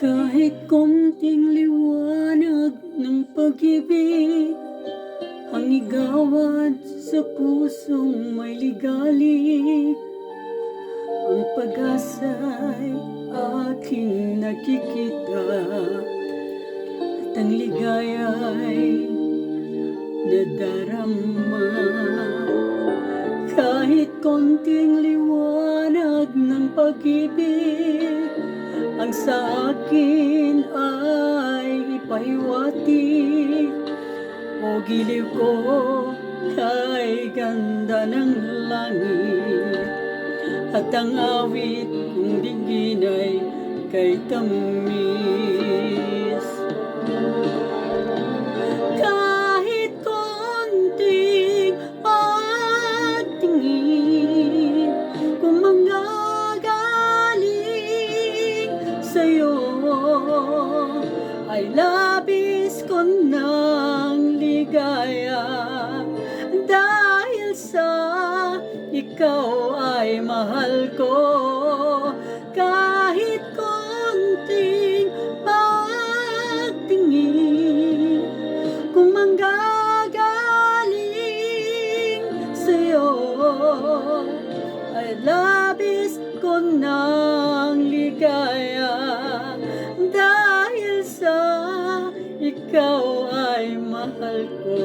Kahit konting liwanag ng pag-ibig ang igawad sa pusong may ligali, ang pag-asa'y aking nakikita at ang ligaya'y nadarama. Kahit konting liwanag ng pag-ibig ang sa akin ay ipahiwatig, o giliw ko kay ganda ng langit, at ang awit kong digin ay kay tamis. Kahit konting pagtingin kung manggagaling sa'yo, ay labis ko ng ligaya, dahil sa ikaw ay mahal ko. Kahit konting pagtingin kung manggagaling sa'yo, ay labis ko ng ligaya, dahil sa ikaw ay mahal ko.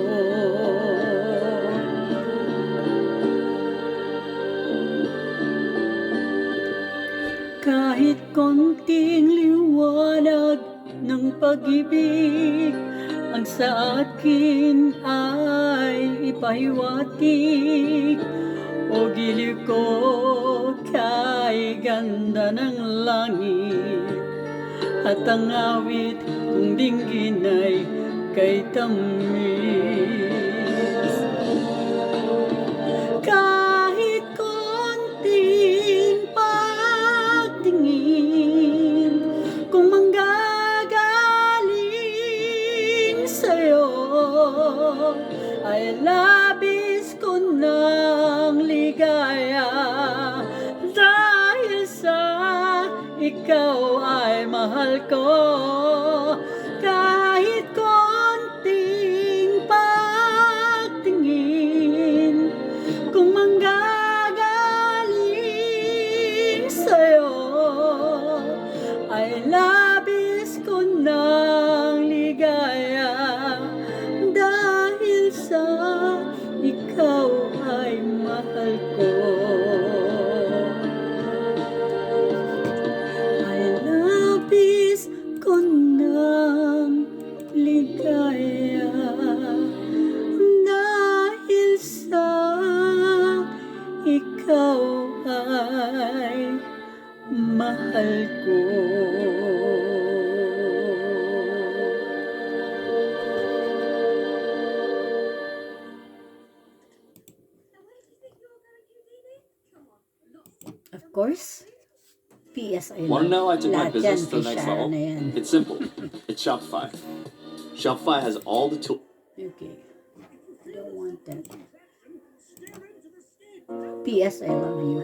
Kahit konting liwanag ng pag-ibig ang sa akin ay ipahiwatig, o giliw ko kay ganda ng langit, at ang awit kong dinggin ay kay tamis. Kahit konting pagtingin kung manggagaling sa'yo, ay labis ko ng ligaya, dahil sa ikaw ay mahal ko. Kahit konting pagtingin kung manggagaling sa'yo, ay labis ko ng ligaya, dahil sa ikaw ay mahal ko. Ay labis ko ng ligaya, dahil sa ikaw ay mahal ko. Of course, PSI. Want to know I took my Lahat business yan, to the next Fisher level? na yan. It's simple. It's Shopify. Shopify has all the tools. Okay, I don't want that. PS, I love you.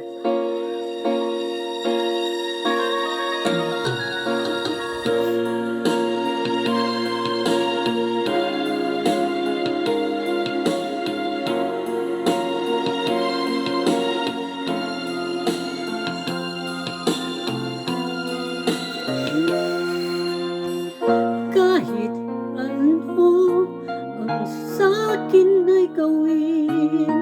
Kahit ano ang sa'kin ay gawin,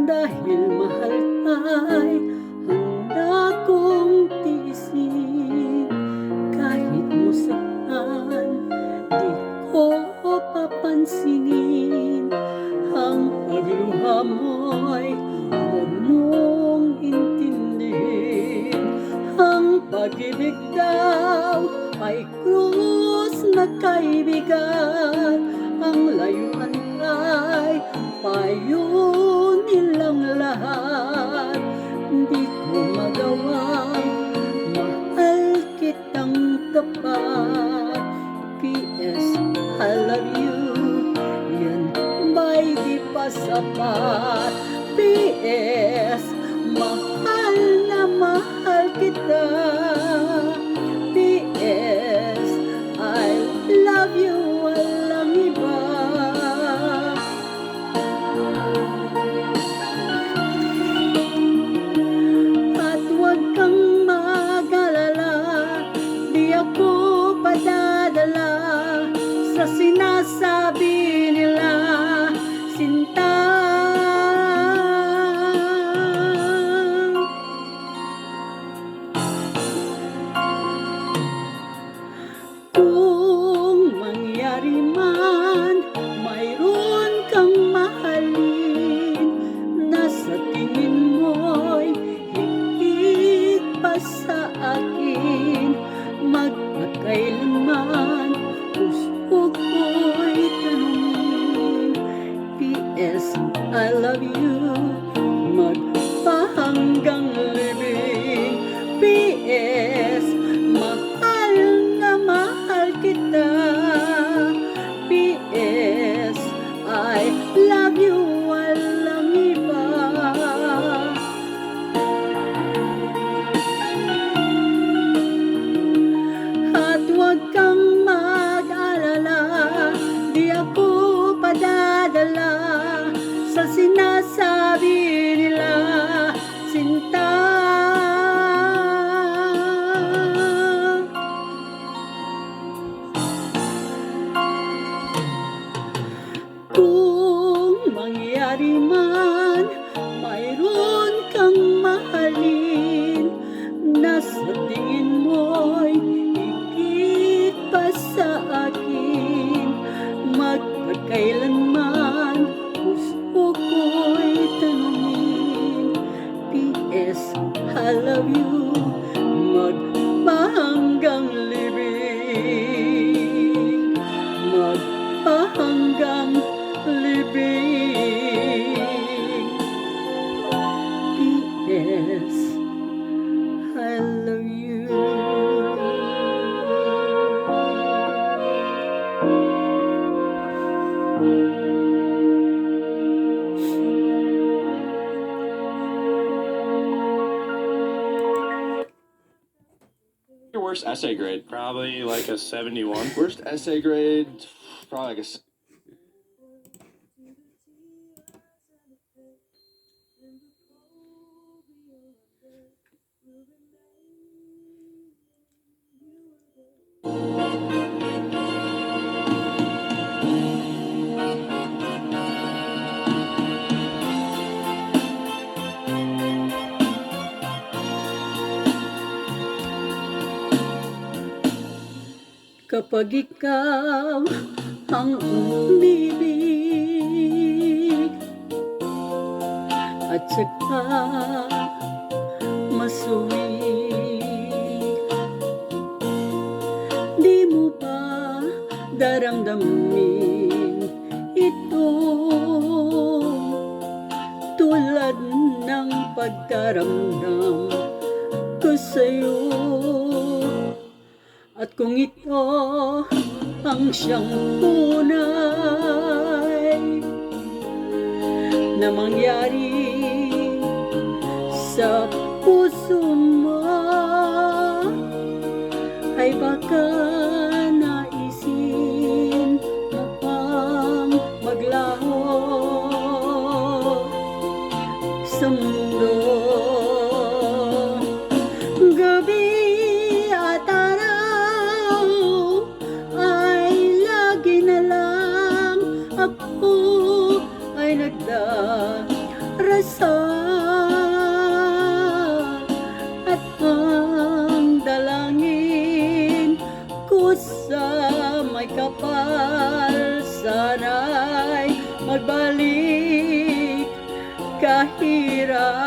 dahil mahal ay handa kong tiisin. Kahit musaktan, di ko papansinin. Ang pagluha mo'y huwag mong intindihin. Ang pag-ibig daw ay krus na kaibigan, ang layuan ay pa sapat. P.S. Mahal na mahal kita. P.S. I love you, walang iba. At huwag kang mag-alala, di ako padadala sa sinasabi nila, sinta. Kung mangyari man, mayroon kang mahalin na sa tingin mo'y higit pa sa akin, magpakailanman gusto ko'y tanungin. P.S. I love you, magpahanggang libing. P.S. Mahal na mahal kita. P.S. I love you, walang iba. At huwag kang mag-alala, di ako padadala sa sinasabi nila, sinta. Kung mangyari man, mayroon kang mahalin na sa tingin mo'y higit pa sa akin, magpagkailanman gusto ko'y tanungin. P.S. I love you, magpahanggang libing, magpahanggang libing. P.S. I love you. Your worst essay grade? Probably like a 71. Worst essay grade? Probably like a Kapag ikaw ang umibig at saka masuwing, di mo ba daramdamin ito tulad ng pagdaramdam ko sa'yo? At kung ito ang siyang tunay na mangyari sa puso mo, ay baka naisin mo pang maglaho sa mundo. Gabi at araw ay lagi na lang ako ay nagdarasal, at ang dalangin ko sa may kapal, sana'y magbalik kahirang.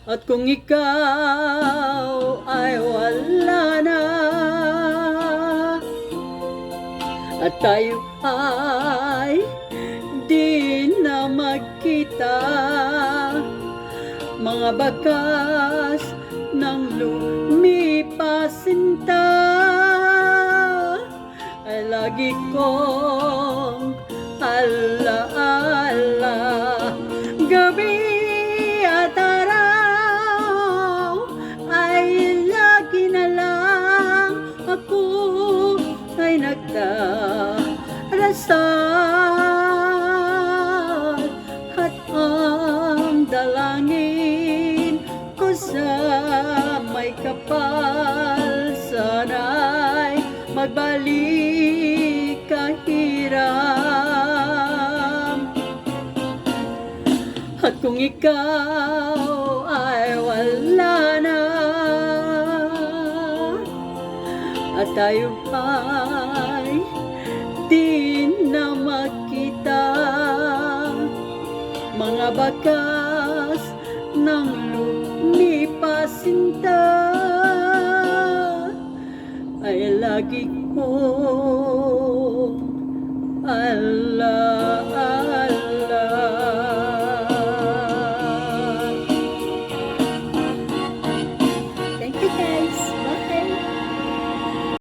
At kung ikaw ay wala na, at tayo ay di na magkita, mga bakas ng lumipas sinta, I love lagi kong alaala. Gabi at araw ay lagi na lang ako ay nagdarasal, at ang dalangin ko sa may kapal, sana'y magbalik kahiram. At kung ikaw ay wala na, at tayo ay di na makita, mga bakas ng lumipas sinta ay lagi kong alaala.